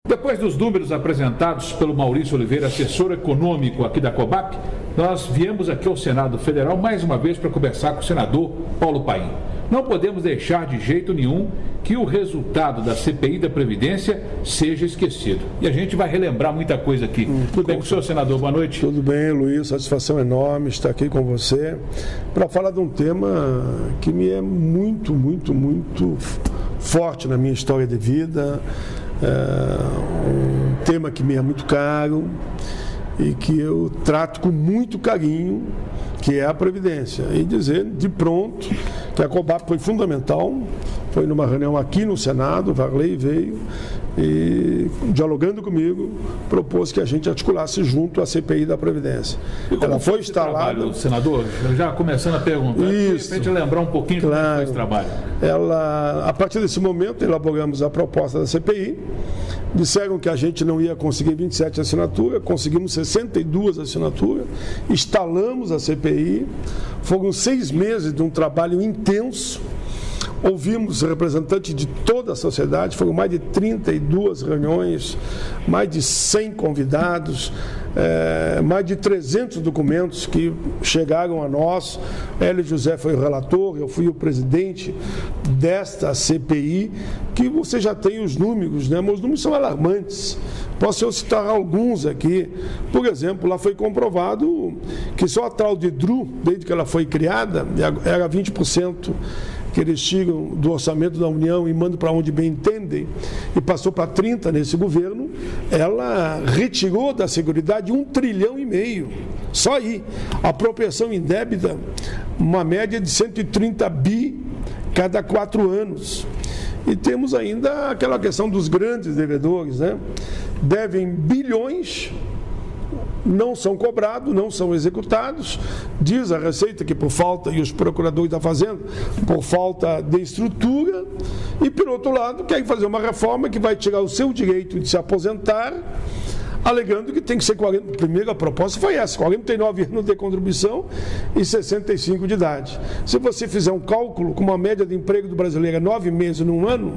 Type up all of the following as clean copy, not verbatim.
Depois dos números apresentados pelo Maurício Oliveira, assessor econômico aqui da Cobap, nós viemos aqui ao Senado Federal mais uma vez para conversar com o senador Paulo Paim. Não podemos deixar de jeito nenhum que o resultado da CPI da Previdência seja esquecido. E a gente vai relembrar muita coisa aqui. Tudo bem com o senhor, senador? Boa noite. Tudo bem, Luiz. Satisfação enorme estar aqui com você para falar de um tema que me é muito forte na minha história de vida. Um tema que me é muito caro e que eu trato com muito carinho, que é a Previdência. E dizer de pronto que a Cobap foi fundamental, foi numa reunião aqui no Senado, o Varley veio e, dialogando comigo, propôs que a gente articulasse junto à CPI da Previdência. Ela foi instalada... Trabalho, senador, já começando a perguntar, de repente lembrar um pouquinho como foi esse trabalho. A partir desse momento, elaboramos a proposta da CPI, disseram que a gente não ia conseguir 27 assinaturas, conseguimos 62 assinaturas, instalamos a CPI, foram 6 meses de um trabalho intenso, ouvimos representantes de toda a sociedade, foram mais de 32 reuniões, mais de 100 convidados, mais de 300 documentos que chegaram a nós. Hélio José foi o relator, eu fui o presidente desta CPI, que você já tem os números, né? Mas os números são alarmantes. Posso eu citar alguns aqui. Por exemplo, lá foi comprovado que só a tal de DRU, desde que ela foi criada, era 20%. Que eles tiram do orçamento da União e mandam para onde bem entendem, e passou para 30 nesse governo, ela retirou da Seguridade 1,5 trilhão. Só aí. A apropriação indébita, uma média de 130 bi cada 4 anos. E temos ainda aquela questão dos grandes devedores, né? Devem bilhões, não são cobrados, não são executados. Diz a Receita que por falta, e os procuradores da Fazenda, por falta de estrutura, e por outro lado, querem fazer uma reforma que vai tirar o seu direito de se aposentar, alegando que tem que ser 40, a primeira proposta foi essa, 49 anos de contribuição e 65 de idade. Se você fizer um cálculo com uma média de emprego do brasileiro é 9 meses num ano,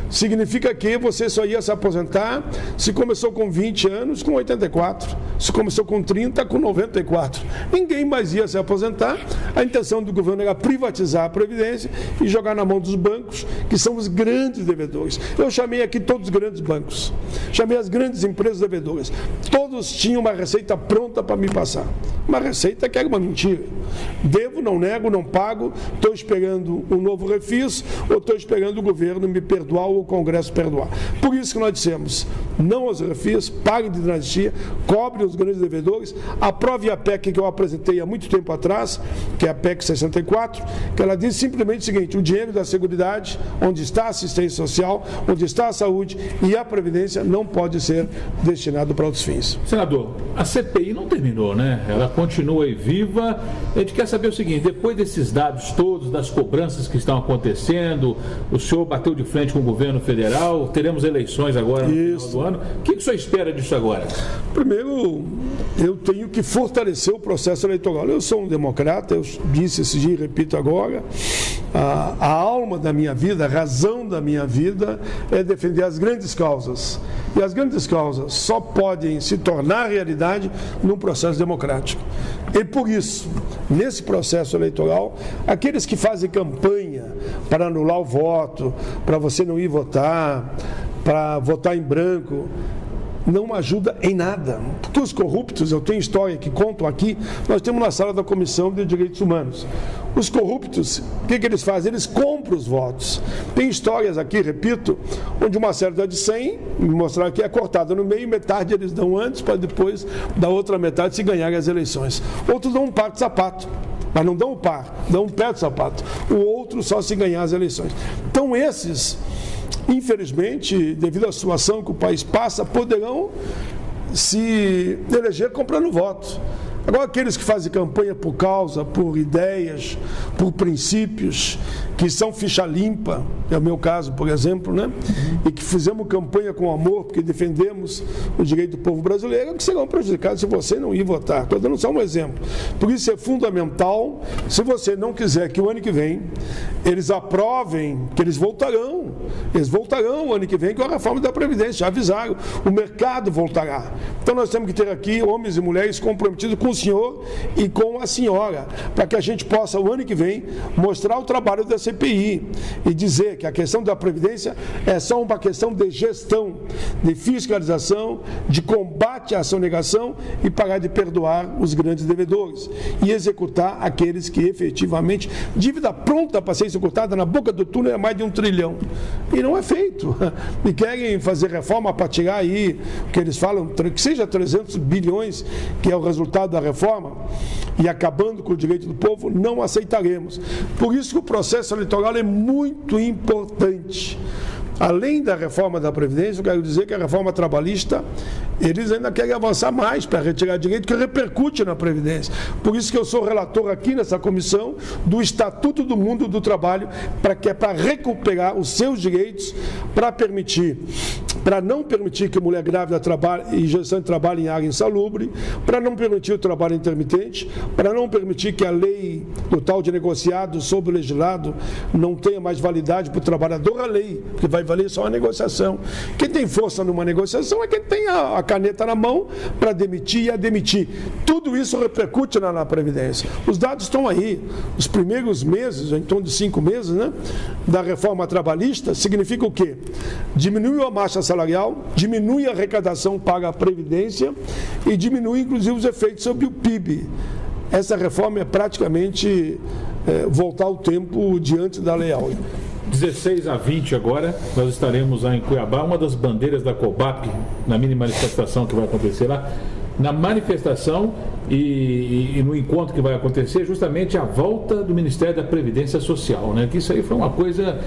significa que você só ia se aposentar se começou com 20 anos, com 84. Se começou com 30, com 94. Ninguém mais ia se aposentar. A intenção do governo era privatizar a Previdência e jogar na mão dos bancos, que são os grandes devedores. Eu chamei aqui todos os grandes bancos. Chamei as grandes empresas devedoras. Todos tinham uma receita pronta para me passar. Uma receita que era uma mentira. Devo, não nego, não pago, estou esperando um novo refis ou estou esperando o governo me perdoar ou o Congresso perdoar. Por isso que nós dissemos, não aos refis, paguem de dinastia, cobrem os grandes devedores, aprove a PEC que eu apresentei há muito tempo atrás, que é a PEC 64, que ela diz simplesmente o seguinte: o dinheiro da Seguridade, onde está a assistência social, onde está a saúde e a Previdência, não pode ser destinado para outros fins. Senador, a CPI não terminou, né? Ela continua aí viva. A gente quer saber o seguinte: depois desses dados todos, das cobranças que estão acontecendo, o senhor bateu de frente com o governo federal, teremos eleições agora no final do ano. O que o senhor espera disso agora? Primeiro, eu tenho que fortalecer o processo eleitoral. Eu sou um democrata, eu disse esse dia e repito agora, a alma da minha vida, a razão da minha vida é defender as grandes causas. E as grandes causas só podem se tornar realidade num processo democrático. E por isso, nesse processo eleitoral, aqueles que fazem campanha para anular o voto, para você não ir votar, para votar em branco, não ajuda em nada. Porque os corruptos, eu tenho história que conto aqui, nós temos na sala da Comissão de Direitos Humanos. Os corruptos, o que eles fazem? Eles compram os votos. Tem histórias aqui, repito, onde uma série de 100, me mostrar aqui, é cortada no meio, metade eles dão antes, para depois da outra metade se ganharem as eleições. Outros dão um par de sapato, mas não dão o par, dão um pé de sapato. O outro só se ganhar as eleições. Então esses, infelizmente, devido à situação que o país passa, poderão se eleger comprando votos. Agora, aqueles que fazem campanha por causa, por ideias, por princípios, que são ficha limpa, é o meu caso, por exemplo, né? E que fizemos campanha com amor, porque defendemos o direito do povo brasileiro, que serão prejudicados se você não ir votar. Estou dando só um exemplo. Por isso é fundamental, se você não quiser que o ano que vem eles aprovem, que eles voltarão o ano que vem com a reforma da Previdência, já avisaram, o mercado voltará. Então nós temos que ter aqui homens e mulheres comprometidos com o senhor e com a senhora, para que a gente possa, o ano que vem, mostrar o trabalho da CPI e dizer que a questão da Previdência é só uma questão de gestão, de fiscalização, de combate à sonegação e parar de perdoar os grandes devedores e executar aqueles que efetivamente, dívida pronta para ser executada na boca do túnel é mais de 1 trilhão. E não é feito. E querem fazer reforma para tirar aí, que eles falam, que seja 300 bilhões, que é o resultado da reforma, e acabando com o direito do povo, não aceitaremos. Por isso que o processo eleitoral é muito importante. Além da reforma da Previdência, eu quero dizer que a reforma trabalhista, eles ainda querem avançar mais para retirar direito que repercute na Previdência. Por isso que eu sou relator aqui nessa comissão do Estatuto do Mundo do Trabalho, para recuperar os seus direitos, para não permitir que mulher grávida trabalhe e gestante trabalhe em área insalubre, para não permitir o trabalho intermitente, para não permitir que a lei do tal de negociado sobre o legislado não tenha mais validade para o trabalhador, a lei, porque vai valer só a negociação. Quem tem força numa negociação é quem tem a caneta na mão para demitir e a demitir. Tudo isso repercute na Previdência. Os dados estão aí. Os primeiros meses, em torno de 5 meses, né, da reforma trabalhista, significa o quê? Diminui a massa salarial, diminui a arrecadação para a Previdência e diminui, inclusive, os efeitos sobre o PIB. Essa reforma é praticamente voltar ao tempo diante da Lei Áurea. 16 a 20 agora, nós estaremos lá em Cuiabá, uma das bandeiras da COBAP, na mini manifestação que vai acontecer lá, na manifestação e no encontro que vai acontecer, justamente a volta do Ministério da Previdência Social, né? Que isso aí foi uma coisa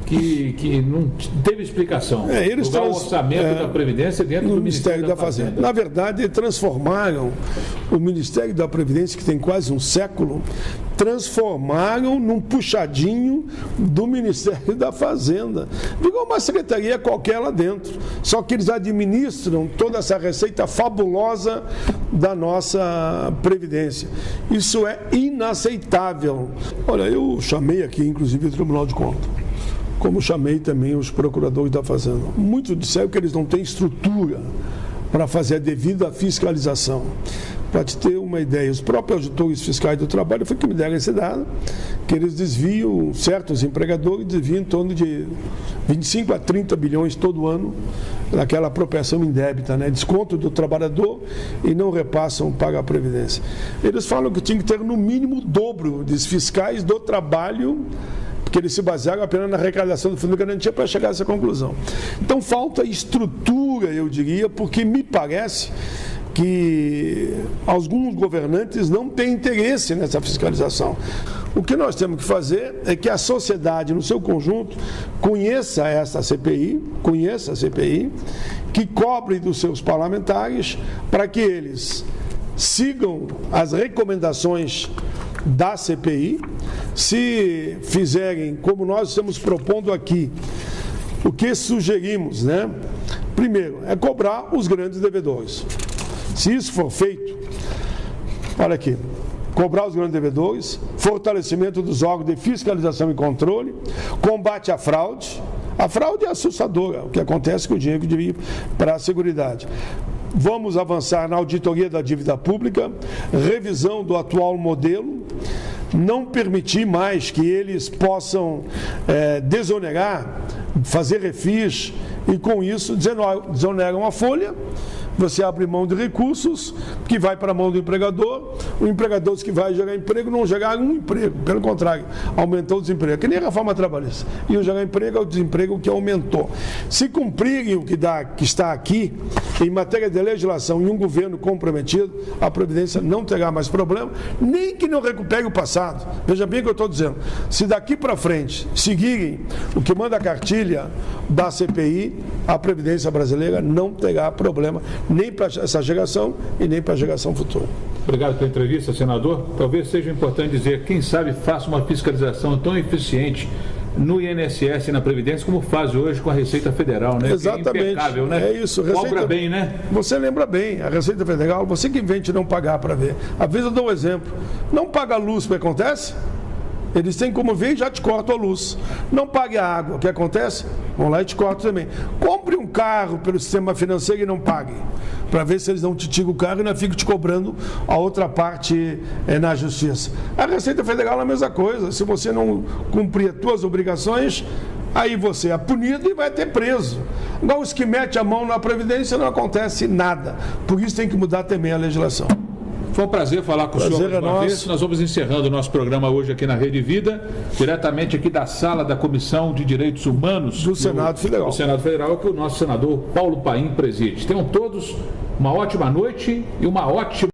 que não teve explicação. O orçamento da Previdência dentro do Ministério da Fazenda. Na verdade, transformaram o Ministério da Previdência, que tem quase um século, transformaram num puxadinho do Ministério da Fazenda. Virou uma secretaria qualquer lá dentro. Só que eles administram toda essa receita fabulosa da nossa Previdência. Isso é inaceitável. Olha, eu chamei aqui, inclusive, o Tribunal de Contas, como chamei também os procuradores da Fazenda. Muitos disseram que eles não têm estrutura para fazer a devida fiscalização. Para te ter uma ideia, os próprios auditores fiscais do trabalho foi que me deram esse dado, que eles desviam, certos empregadores desviam em torno de 25 a 30 bilhões todo ano naquela apropriação indébita, né? Desconto do trabalhador e não repassam para a Previdência. Eles falam que tinha que ter no mínimo o dobro dos fiscais do trabalho, porque eles se basearam apenas na arrecadação do Fundo de Garantia para chegar a essa conclusão. Então falta estrutura, eu diria, porque me parece que alguns governantes não têm interesse nessa fiscalização. O que nós temos que fazer é que a sociedade, no seu conjunto, conheça essa CPI, que cobre dos seus parlamentares, para que eles sigam as recomendações da CPI, se fizerem como nós estamos propondo aqui, o que sugerimos, né? Primeiro, é cobrar os grandes devedores. Se isso for feito, olha aqui, cobrar os grandes devedores, fortalecimento dos órgãos de fiscalização e controle, combate à fraude. A fraude é assustadora, o que acontece com o dinheiro que devia para a Seguridade. Vamos avançar na auditoria da dívida pública, revisão do atual modelo, não permitir mais que eles possam desonerar, fazer refis e com isso desoneram a folha. Você abre mão de recursos que vai para a mão do empregador, o empregador diz que vai gerar emprego, não gerar um emprego, pelo contrário, aumentou o desemprego, que nem a reforma trabalhista. E o gerar emprego é o desemprego que aumentou. Se cumprirem o que está aqui, em matéria de legislação e um governo comprometido, a Previdência não terá mais problema, nem que não recupere o passado. Veja bem o que eu estou dizendo. Se daqui para frente seguirem o que manda a cartilha da CPI, a Previdência brasileira não terá problema nem para essa geração e nem para a geração futura. Obrigado pela entrevista, senador. Talvez seja importante dizer, quem sabe faça uma fiscalização tão eficiente no INSS e na Previdência como faz hoje com a Receita Federal, né? Exatamente. Que é impecável, né? É isso. Cobra bem, né? Você lembra bem, a Receita Federal, você que invente não pagar para ver. Às vezes eu dou um exemplo. Não paga a luz, o que acontece? Eles têm como ver e já te cortam a luz. Não pague a água, o que acontece? Vão lá e te cortam também. Compre um carro pelo sistema financeiro e não pague, para ver se eles não te tiram o carro e não ficam te cobrando a outra parte na justiça. A Receita Federal é a mesma coisa. Se você não cumprir as suas obrigações, aí você é punido e vai ter preso. Igual os que metem a mão na Previdência, não acontece nada. Por isso tem que mudar também a legislação. Foi um prazer falar com o senhor mais uma vez. Nós vamos encerrando o nosso programa hoje aqui na Rede Vida, diretamente aqui da sala da Comissão de Direitos Humanos do Senado Federal. Do Senado Federal, que o nosso senador Paulo Paim preside. Tenham todos uma ótima noite e uma ótima